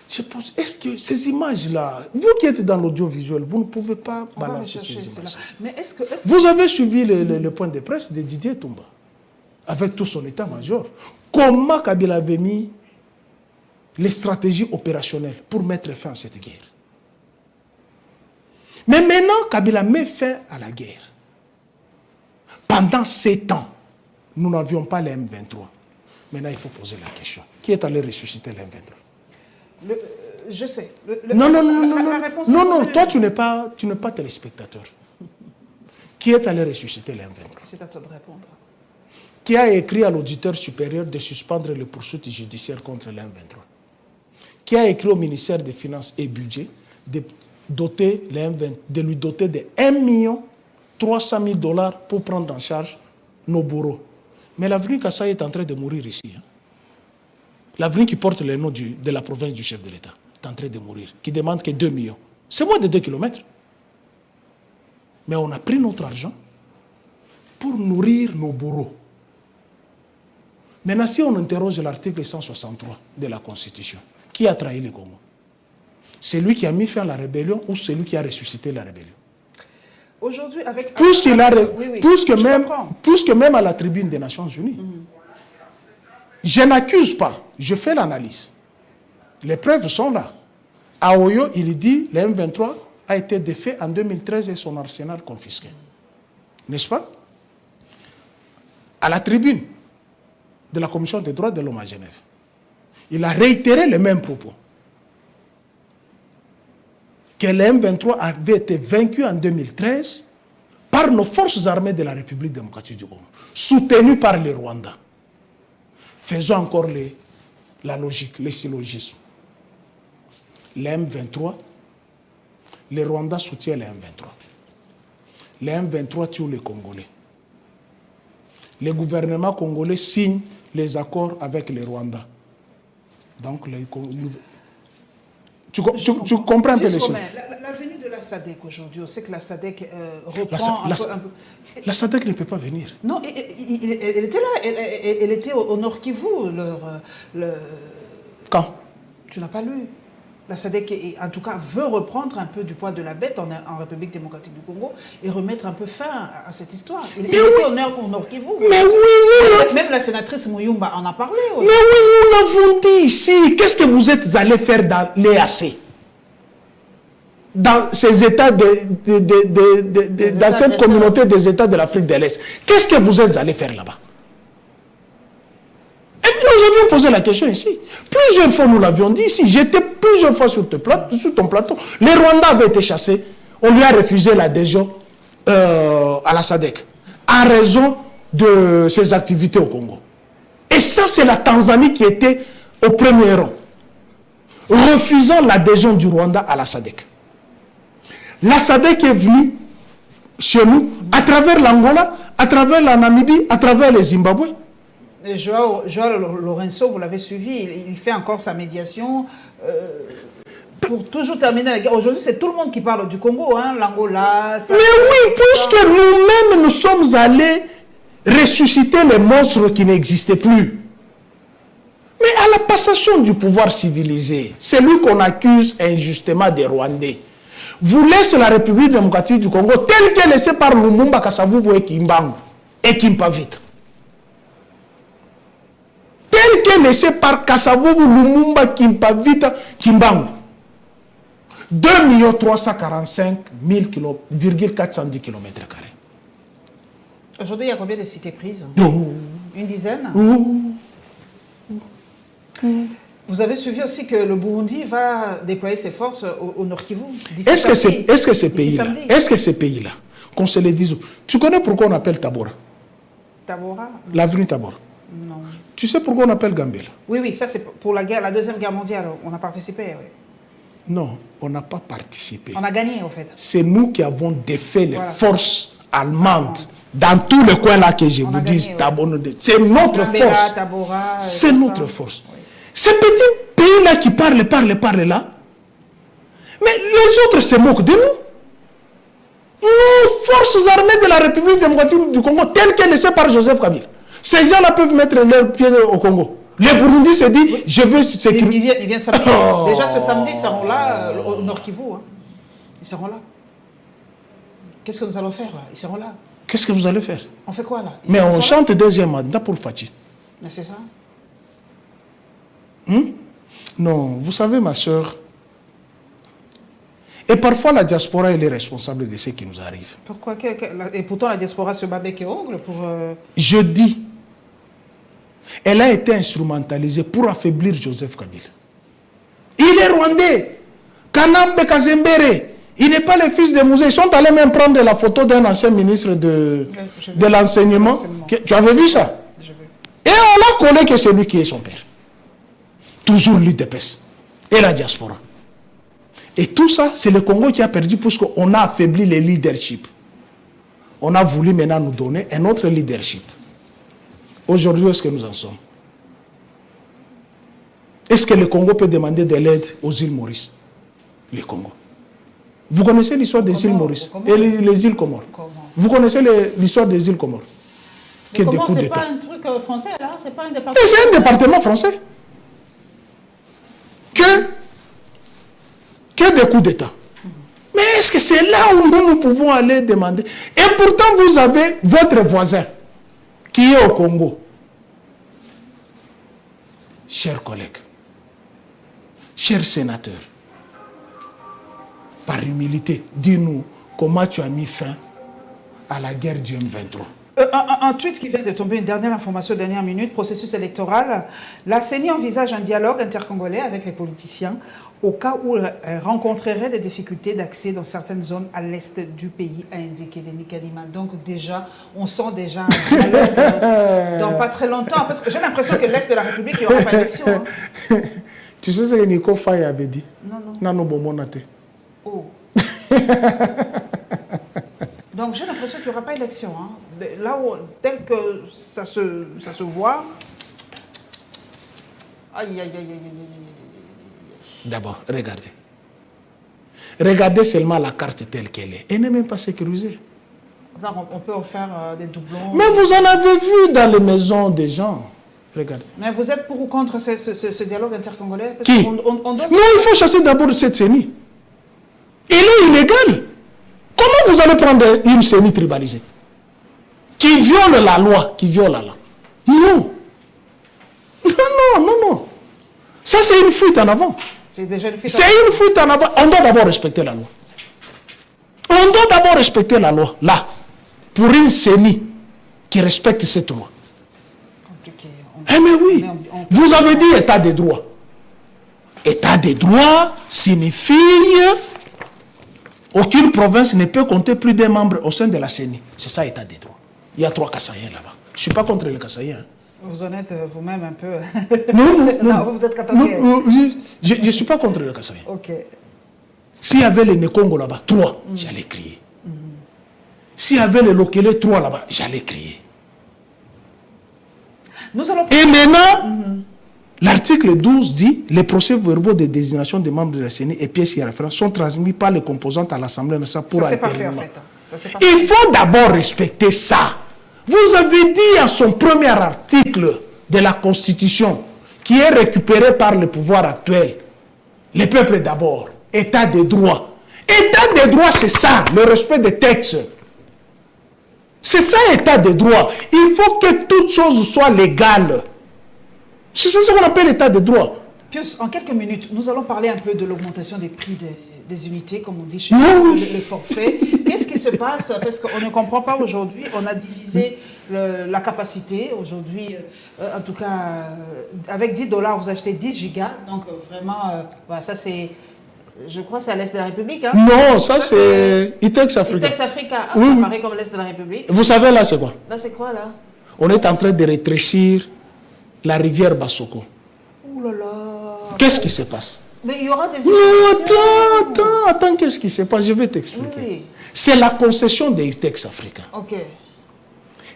Je pense, est-ce que ces images-là, vous qui êtes dans l'audiovisuel, vous ne pouvez pas balancer ces images. Mais Vous avez suivi le point de presse de Didier Toumba, avec tout son état-major. Comment Kabila avait mis les stratégies opérationnelles pour mettre fin à cette guerre. Mais maintenant, Kabila met fin à la guerre. Pendant 7 ans, nous n'avions pas les M23. Maintenant, il faut poser la question. Qui est allé ressusciter les M23? Je sais. Non, toi, tu n'es pas téléspectateur. Qui est allé ressusciter les M23? C'est à toi de répondre. Qui a écrit à l'auditeur supérieur de suspendre les poursuites judiciaires contre les M23? Qui a écrit au ministère des Finances et Budget de lui doter de 1 300 000 $ pour prendre en charge nos bourreaux? Mais l'avenue Kassai est en train de mourir ici. Hein. L'avenue qui porte le nom de la province du chef de l'État est en train de mourir, qui demande que 2 millions. C'est moins de 2 kilomètres. Mais on a pris notre argent pour nourrir nos bourreaux. Maintenant, si on interroge l'article 163 de la Constitution, qui a trahi le Congo? C'est lui qui a mis fin à la rébellion ou c'est lui qui a ressuscité la rébellion? Aujourd'hui, avec... Puisque même à la tribune des Nations Unies, je n'accuse pas, je fais l'analyse. Les preuves sont là. À Oyo, il dit le M23 a été défait en 2013 et son arsenal confisqué. N'est-ce pas? À la tribune de la Commission des droits de l'homme à Genève, il a réitéré les mêmes propos. Que le M23 avait été vaincu en 2013 par nos forces armées de la République démocratique du Congo, soutenues par le Rwanda. Faisons encore la logique, les syllogismes. Le M23, le Rwanda soutient le M23. Le M23 tue les Congolais. Le gouvernement congolais signe les accords avec le Rwanda. Donc, tu comprends un peu les choses. La venue de la SADC aujourd'hui, on sait que la SADC reprend un peu... La SADC ne peut pas venir. Non, elle était là, elle était au Nord Kivu. Quand? Tu n'as pas lu. La SADC, en tout cas, veut reprendre un peu du poids de la bête en République démocratique du Congo et remettre un peu fin à cette histoire. Il était au Nord Kivu. Mais oui, même la sénatrice Mouyumba en a parlé. Mais oui, nous l'avons dit ici. Qu'est-ce que vous êtes allé faire dans l'EAC? Dans ces États dans cette communauté des États de l'Afrique de l'Est. Qu'est-ce que vous êtes allé faire là-bas? Et puis nous avions posé la question ici. Plusieurs fois nous l'avions dit ici. J'étais plusieurs fois sur ton plateau. Les Rwandais avaient été chassés. On lui a refusé l'adhésion à la SADC en raison de ses activités au Congo. Et ça, c'est la Tanzanie qui était au premier rang, refusant l'adhésion du Rwanda à la SADC. La SADC est venue chez nous à travers l'Angola, à travers la Namibie, à travers le Zimbabwe. Joao Lorenzo, vous l'avez suivi, il fait encore sa médiation pour toujours terminer la guerre. Aujourd'hui, c'est tout le monde qui parle du Congo, hein, l'Angola. Mais oui, puisque nous-mêmes, nous sommes allés ressusciter les monstres qui n'existaient plus. Mais à la passation du pouvoir civilisé, c'est lui qu'on accuse injustement des Rwandais. Vous laissez la République démocratique du Congo telle qu'elle est laissée par Lumumba, Kasavubu et Kimbangu et Kimpavita. Telle qu'elle est laissée par Kasavubu, Lumumba, Kimpavita, Kimbangu. 2 345 410 km². Aujourd'hui, il y a combien de cités prises? Une dizaine? Vous avez suivi aussi que le Burundi va déployer ses forces au Nord Kivu. Est-ce que ces pays-là, qu'on se le dise, tu connais pourquoi on appelle Tabora? Tabora? L'avenue Tabora. Non. Tu sais pourquoi on appelle Gambela? Oui, ça c'est pour la Deuxième Guerre mondiale. On a participé, oui. Non, on n'a pas participé. On a gagné, en fait. C'est nous qui avons défait les forces allemandes dans tous les coins là que je vous dis. C'est notre force. C'est notre force. Oui. Ces petits pays-là qui parlent là, mais les autres se moquent de nous. Nos forces armées de la République démocratique du Congo, telles qu'elles laissées par Joseph Kabila, ces gens-là peuvent mettre leurs pieds au Congo. Les Burundis se disent, je veux sécuriser. Ils viennent samedi. Déjà ce samedi, ils seront là, au Nord Kivu. Hein. Ils seront là. Qu'est-ce que nous allons faire là? Ils seront là. Qu'est-ce que vous allez faire? On fait quoi là? Mais on chante deuxième mandat pour Fati. Mais c'est ça. Non, vous savez ma soeur, et parfois la diaspora elle est responsable de ce qui nous arrive. Pourquoi? Et pourtant la diaspora se bat bec et ongle pour... Je dis, elle a été instrumentalisée pour affaiblir Joseph Kabila. Il est rwandais. Kanambe Kazembere. Il n'est pas le fils de Mouzé. Ils sont allés même prendre la photo d'un ancien ministre de l'enseignement. Tu avais vu ça? Et on a collé que c'est lui qui est son père. Toujours l'UDPS et la diaspora. Et tout ça, c'est le Congo qui a perdu parce qu'on a affaibli le leadership. On a voulu maintenant nous donner un autre leadership. Aujourd'hui, où est-ce que nous en sommes? Est-ce que le Congo peut demander de l'aide aux îles Maurice? Le Congo. Vous connaissez l'histoire des îles Maurice et les îles Comores? Vous connaissez l'histoire des îles Comores? C'est pas un truc français là? C'est pas un département? C'est un département français. Que des coups d'État. Mais est-ce que c'est là où nous pouvons aller demander? Et pourtant, vous avez votre voisin qui est au Congo. Chers collègues, chers sénateurs, par humilité, dis-nous comment tu as mis fin à la guerre du M23. Un tweet qui vient de tomber, une dernière information, dernière minute, processus électoral. La CENI envisage un dialogue intercongolais avec les politiciens au cas où elle rencontrerait des difficultés d'accès dans certaines zones à l'est du pays, a indiqué Denis Kadima. Donc déjà, on sent déjà dans pas très longtemps, parce que j'ai l'impression que l'est de la République, il n'y aura pas d'élection. Hein. Tu sais ce que Nico Faye avait dit? Non. Non. Oh. Donc j'ai l'impression qu'il n'y aura pas d'élection. Hein. Là où, tel que ça se voit, aïe. D'abord, regardez. Regardez seulement la carte telle qu'elle est. Elle n'est même pas sécurisée. On peut en faire des doublons. Mais vous en avez vu dans les maisons des gens. Regardez. Mais vous êtes pour ou contre ce dialogue intercongolais? Parce Qui? Non, il faut chasser d'abord cette CENI. Elle est illégale. Comment vous allez prendre une CENI tribalisée qui viole la loi, Non. Ça, c'est une fuite en avant. C'est une fuite en avant. On doit d'abord respecter la loi. Là, pour une CENI qui respecte cette loi. Compliqué. Mais oui, vous avez dit état de droit. État de droit signifie aucune province ne peut compter plus d'un membre au sein de la CENI. C'est ça, état de droit. Il y a 3 Kassaïens là-bas. Je ne suis pas contre les Kassaïens. Vous en êtes vous-même un peu... Non, vous êtes catholique. Je ne suis pas contre les Kassaïens. Ok. S'il y avait les Nekongo là-bas, 3, j'allais crier. S'il y avait les Lokele, 3 là-bas, j'allais crier. Et maintenant, l'article 12 dit les procès-verbaux de désignation des membres de la CENI et pièces y référence sont transmis par les composantes à l'Assemblée nationale pour alternellement. Il faut d'abord respecter ça. Vous avez dit à son premier article de la Constitution, qui est récupéré par le pouvoir actuel, le peuple d'abord, état de droit. État de droit, c'est ça, le respect des textes. C'est ça, état de droit. Il faut que toutes choses soient légales. C'est ce qu'on appelle l'état de droit. Pius, en quelques minutes, nous allons parler un peu de l'augmentation des prix des unités, comme on dit chez nous, le forfait. Qu'est-ce qui se passe? Parce qu'on ne comprend pas aujourd'hui. On a divisé la capacité. Aujourd'hui, en tout cas, avec 10 $, vous achetez 10 gigas. Donc, vraiment, voilà, ça c'est... Je crois que c'est à l'Est de la République. Hein? Non, ça c'est Itex Africa. Itex Africa, Oui. ça paraît comme l'Est de la République. Vous savez là c'est quoi? Là c'est quoi là? On est en train de rétrécir la rivière Bassoko. Ouh là là. Qu'est-ce qui se passe? Mais il y aura des... Non, attends, qu'est-ce qui se passe? Je vais t'expliquer. Oui. C'est la concession de Itex Africa. Ok.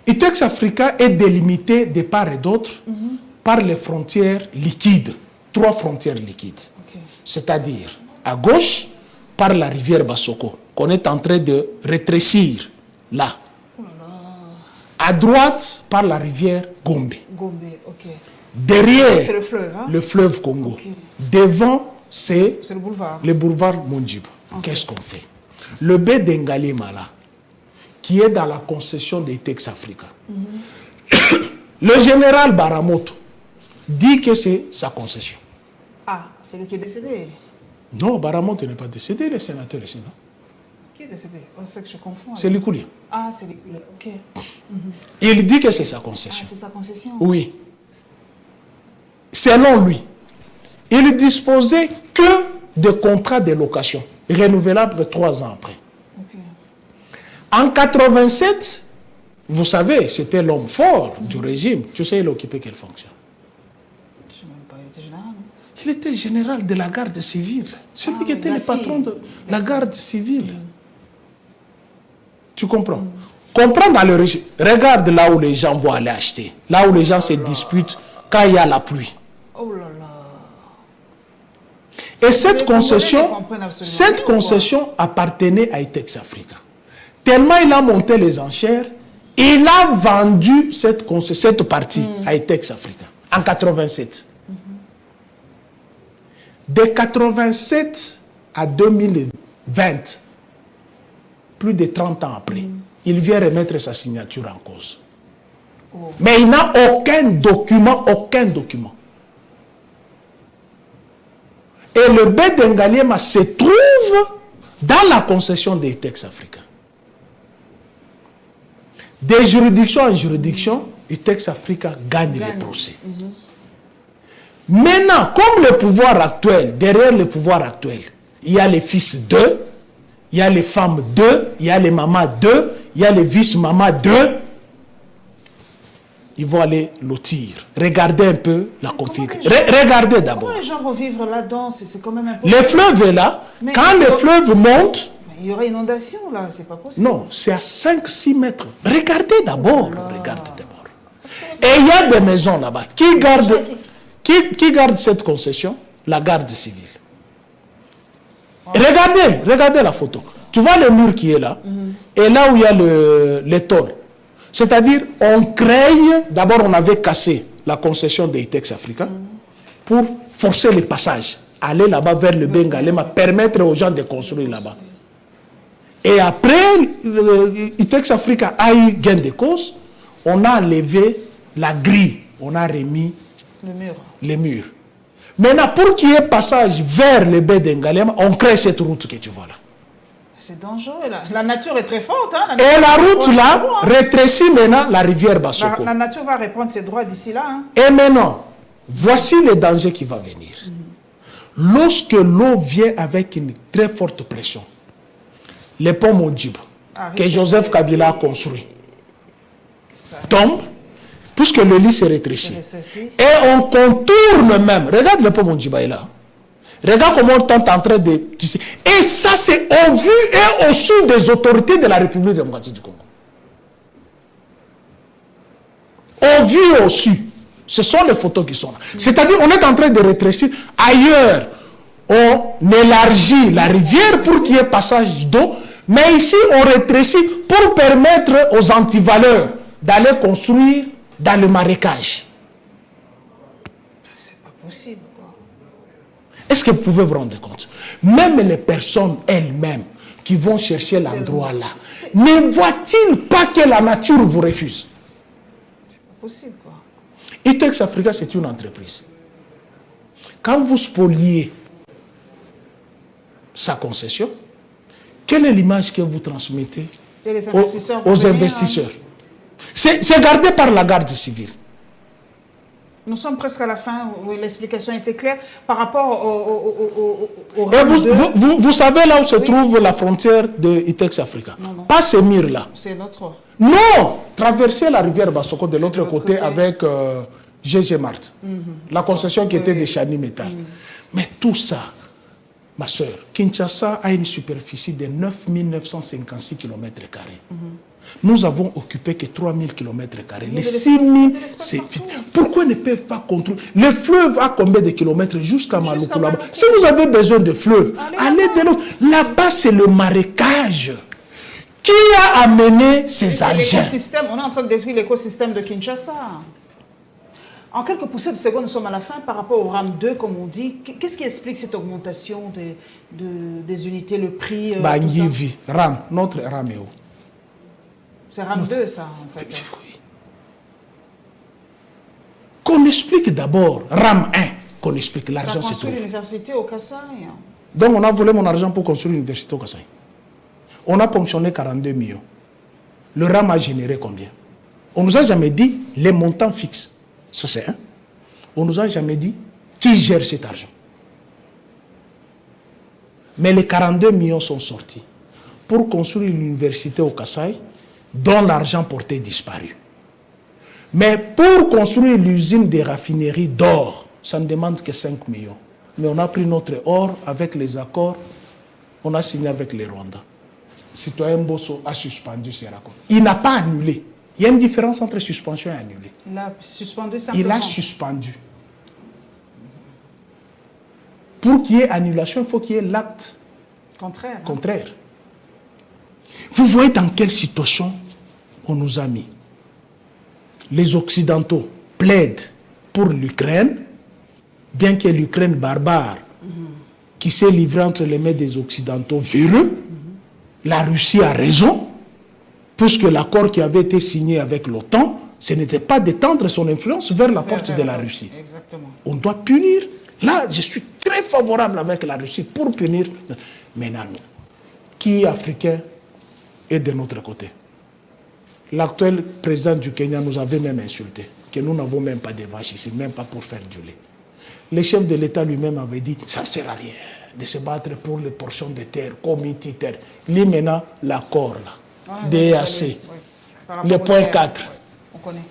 Itex Africa est délimité de part et d'autre par les frontières liquides. 3 frontières liquides. Ok. C'est-à-dire, à gauche, par la rivière Bassoko, qu'on est en train de rétrécir là. Oh là là. À droite, par la rivière Gombe. Gombe, ok. Derrière, C'est le fleuve, hein? le fleuve Congo. Ok. Devant, c'est C'est le boulevard. le boulevard Mondjiba. Qu'est-ce qu'on fait? Le baie d'Engalema, là, qui est dans la concession des Itex Africa. Le général Baramoto dit que c'est sa concession. Ah, c'est lui qui est décédé. Non, Baramoto n'est pas décédé, le sénateur ici, non? Qui est décédé? Oh, c'est que je confonds. C'est Likoulia. Ah, c'est les couleurs, ok. Il dit que c'est sa Ah, concession. c'est sa concession. Oui. Selon lui, il disposait que de contrats de location renouvelables 3 ans après. Ok. En 87, vous savez, c'était l'homme fort du régime. Tu sais, il occupait quelle fonction? Je ne sais même pas, il était général. Non? Il était général de la garde civile. C'est lui qui oui, était le patron de la garde civile. Tu comprends? Comprends dans le régime. Regarde là où les gens vont aller acheter. Là où les gens se disputent quand il y a la pluie. Oh là là. Et cette Les Congolais ne concession, comprennent absolument rien, concession appartenait à Itex Africa. Tellement il a monté les enchères, il a vendu cette partie à Itex Africa en 87. De 87 à 2020, plus de 30 ans après, il vient remettre sa signature en cause. Oh. Mais il n'a aucun document, aucun document. Et le baie d'Engaliema se trouve dans la concession des Itex Africa. De juridiction en juridiction, Itex Africa gagne les procès. Maintenant, comme le pouvoir actuel, derrière le pouvoir actuel, il y a les fils d'eux, il y a les femmes d'eux, il y a les mamans d'eux, il y a les vice-mamans d'eux, ils vont aller lotir. Regardez un peu la configuration. Regardez d'abord. Comment les gens vont vivre là-dedans? C'est quand même un peu... Le fleuve est là. Mais quand le fleuve monte, il y aura inondation là, c'est pas possible. non, c'est à 5-6 mètres. Regardez d'abord. Regardez d'abord. Et il y a des maisons là-bas. Qui garde cette concession? La garde civile. Regardez la photo. Tu vois le mur qui est là, et là où il y a le tôle. C'est-à-dire, on crée, d'abord on avait cassé la concession des Itex Africa pour forcer les passages, aller là-bas vers le Bengalema, permettre aux gens de construire là-bas. Et après, Itex Africa a eu gain de cause, on a enlevé la grille, on a remis les murs. Maintenant, pour qu'il y ait passage vers le baie d'Engalema, on crée cette route que tu vois là. C'est dangereux là. La nature est très forte. Hein, et la route là rétrécit maintenant la rivière Bassoko. La nature va reprendre ses droits d'ici là. Hein. Et maintenant, voici le danger qui va venir. Lorsque l'eau vient avec une très forte pression, le pont Mondjiba, que Joseph Kabila a construit, tombe, puisque le lit se rétrécit. Et on contourne même. Regarde le pont Mondjiba est là. Regarde comment on est en train de tisser. Et ça, c'est au vu et au su des autorités de la République démocratique du Congo. Au vu et au su. Ce sont les photos qui sont là. C'est-à-dire, on est en train de rétrécir. Ailleurs, on élargit la rivière pour qu'il y ait passage d'eau. Mais ici, on rétrécit pour permettre aux antivaleurs d'aller construire dans le marécage. C'est pas possible. Est-ce que vous pouvez vous rendre compte? Même les personnes elles-mêmes qui vont chercher l'endroit là, ne voient-ils pas que la nature vous refuse? C'est pas possible, quoi. Itex Africa, c'est une entreprise. Quand vous spoliez sa concession, quelle est l'image que vous transmettez Et les investisseurs aux vont venir, investisseurs? C'est gardé par la garde civile. Nous sommes presque à la fin, oui, l'explication était claire par rapport au Et vous savez là où se trouve la frontière de Itex Africa? Non. Pas ces murs-là. C'est notre... Non! Traverser la rivière Bassoko de l'autre côté avec GG Mart. La concession qui était de Chani Metal. Mais tout ça, ma soeur, Kinshasa a une superficie de 9 956 km². Nous avons occupé que 3 000 km². Les 6 000, c'est vite. Pourquoi ne peuvent pas contrôler? Le fleuve a combien de kilomètres jusqu'à Maluku là-bas? Si vous avez besoin de fleuve, allez de l'autre. Là-bas, c'est le marécage. Qui a amené ces agents? On est en train de détruire l'écosystème de Kinshasa. En quelques poussées de secondes, nous sommes à la fin par rapport au RAM 2, comme on dit. Qu'est-ce qui explique cette augmentation des unités, le prix Bangivi, RAM, notre RAM est où? C'est RAM 2, ça, en fait. Oui. Qu'on explique d'abord RAM 1, qu'on explique l'argent se trouve. Ça construit l'université au Kasaï. Donc on a volé mon argent pour construire l'université au Kasaï. On a ponctionné 42 millions. Le RAM a généré combien? On ne nous a jamais dit les montants fixes. Ça c'est un. On ne nous a jamais dit qui gère cet argent. Mais les 42 millions sont sortis pour construire l'université au Kasaï, dont l'argent porté disparu. Mais pour construire l'usine des raffineries d'or, ça ne demande que 5 millions. Mais on a pris notre or avec les accords, on a signé avec les Rwandais. Citoyen Bosso a suspendu ces raccords. Il n'a pas annulé. Il y a une différence entre suspension et annulé. Il a suspendu simplement. Il a suspendu. Pour qu'il y ait annulation, il faut qu'il y ait l'acte contraire. Vous voyez dans quelle situation on nous a mis. Les Occidentaux plaident pour l'Ukraine, bien que l'Ukraine barbare, qui s'est livrée entre les mains des Occidentaux véreux, la Russie a raison, puisque l'accord qui avait été signé avec l'OTAN, ce n'était pas d'étendre son influence vers la porte de la Russie. Exactement. On doit punir. Là, je suis très favorable avec la Russie pour punir. Maintenant, nous, qui africain est de notre côté? L'actuel président du Kenya nous avait même insulté, que nous n'avons même pas de vaches ici, même pas pour faire du lait. Le chef de l'État lui-même avait dit, ça ne sert à rien de se battre pour les portions de terre, comité terre. Lui maintenant, l'accord là, DAC, le point 4. On connaît.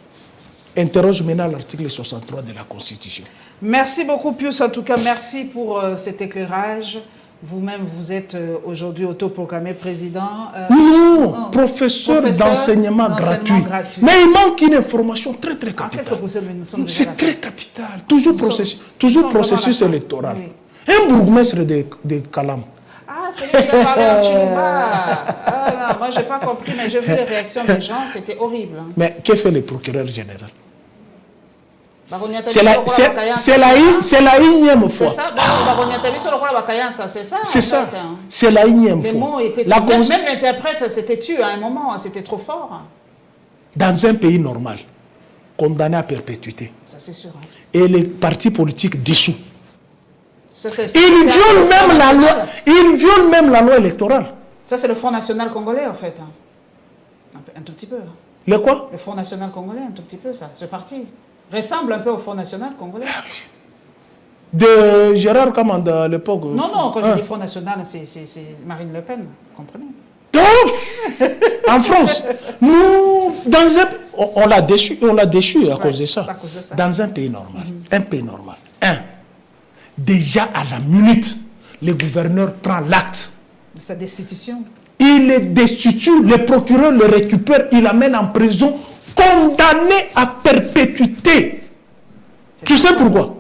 Interroge maintenant l'article 63 de la Constitution. Merci beaucoup Pius, en tout cas merci pour cet éclairage. Vous-même, vous êtes aujourd'hui autoproclamé président. Non, professeur d'enseignement gratuit. Mais il manque une information très très capitale. C'est très capital. Toujours processus électoral. Oui. Un bourgmestre de Kalam. Ah, c'est lui qui a parlé en Chiluba. Ah non, moi je n'ai pas compris, mais j'ai vu les réactions des gens, c'était horrible. Hein. Mais que fait le procureur général? C'est la 1e fois. C'est ça, c'est ça. C'est ça. C'est la 1e fois. Les mots étaient... Même l'interprète s'était tué à un moment, c'était trop fort. Dans un pays normal, condamné à perpétuité. Ça, c'est sûr. Hein. Et les partis politiques dissous. Ils violent même la loi électorale. Ça, c'est le Front National Congolais, en fait. Un tout petit peu. Le quoi? Le Front National Congolais, un tout petit peu, ça. Ce parti ressemble un peu au Front National Congolais. De Gérard Kamanda à l'époque. Non, quand je dis Front National, c'est Marine Le Pen, vous comprenez? Donc, en France, nous, on l'a déchu à cause de ça. Dans un pays normal, déjà à la minute, le gouverneur prend l'acte de sa destitution. Il le destitue, le procureur le récupère, il l'amène en prison, condamné à perpétuité. Tu sais pourquoi?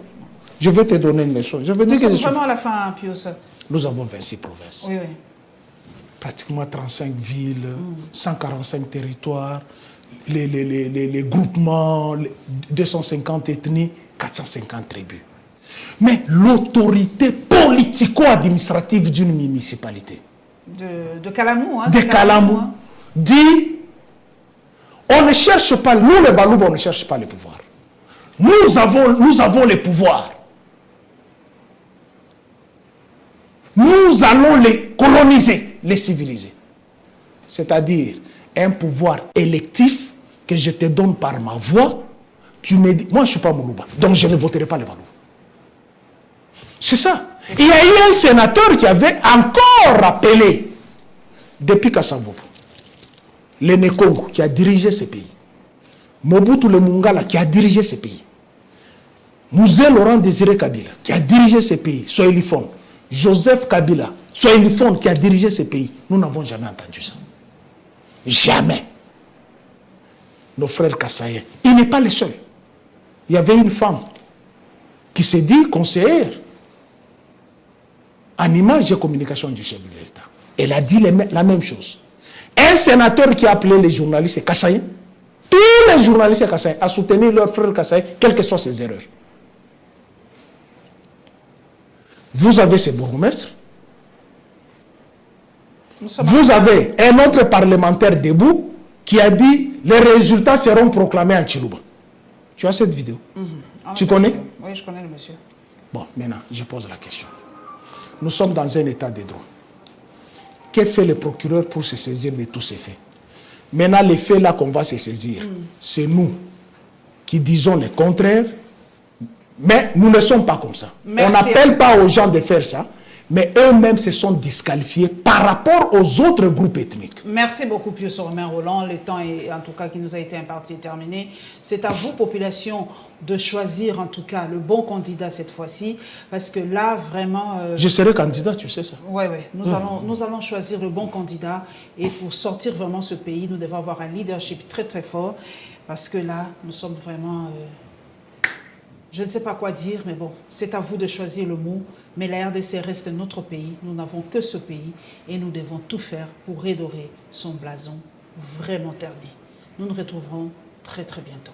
Je vais te donner une leçon. Je vais dire que vraiment à la fin, Pius. Nous avons 26 provinces. Oui. Pratiquement 35 villes, 145 territoires, les groupements, 250 ethnies, 450 tribus. Mais l'autorité politico-administrative d'une municipalité de Kalamou, hein, dit on ne cherche pas, nous les Baloubs, on ne cherche pas le pouvoir. Nous avons les pouvoirs. Nous allons les coloniser, les civiliser. C'est-à-dire un pouvoir électif que je te donne par ma voix. Tu me dis, moi je ne suis pas Moulouba, donc je ne voterai pas les Walou. C'est ça. Il y a eu un sénateur qui avait encore rappelé, depuis Kassavobo, le Nekongo qui a dirigé ce pays, Mobutu le Mungala qui a dirigé ce pays, Mouzé Laurent Désiré Kabila qui a dirigé ce pays, Soelifon, Joseph Kabila, Soelifon qui a dirigé ce pays. Nous n'avons jamais entendu ça. Jamais. Nos frères kassaïens. Il n'est pas le seul. Il y avait une femme qui s'est dit conseillère en image et communication du chef de l'État. Elle a dit la même chose. Un sénateur qui a appelé les journalistes kassaïens, tous les journalistes kassaïens, à soutenir leurs frères kassaïens, quelles que soient ses erreurs. Vous avez ces bourgmestres. Vous avez un autre parlementaire debout qui a dit les résultats seront proclamés en Chilouba. Tu as cette vidéo? Tu connais? Oui, je connais le monsieur. Bon, maintenant, je pose la question. Nous sommes dans un état de droit. Que fait le procureur pour se saisir de tous ces faits? Maintenant, les faits là qu'on va se saisir, c'est nous qui disons le contraire, mais nous ne sommes pas comme ça. Merci. On n'appelle pas aux gens de faire ça, mais eux-mêmes se sont disqualifiés par rapport aux autres groupes ethniques. Merci beaucoup, Pius Romain Roland. Le temps, en tout cas, qui nous a été imparti est terminé. C'est à vous, population, de choisir, en tout cas, le bon candidat cette fois-ci, parce que là, vraiment... Je serai candidat, tu sais ça. Oui, oui. Nous allons choisir le bon candidat, et pour sortir vraiment ce pays, nous devons avoir un leadership très, très fort, parce que là, nous sommes vraiment... je ne sais pas quoi dire, mais bon, c'est à vous de choisir le mot. Mais la RDC reste notre pays. Nous n'avons que ce pays et nous devons tout faire pour redorer son blason vraiment terni. Nous nous retrouverons très très bientôt.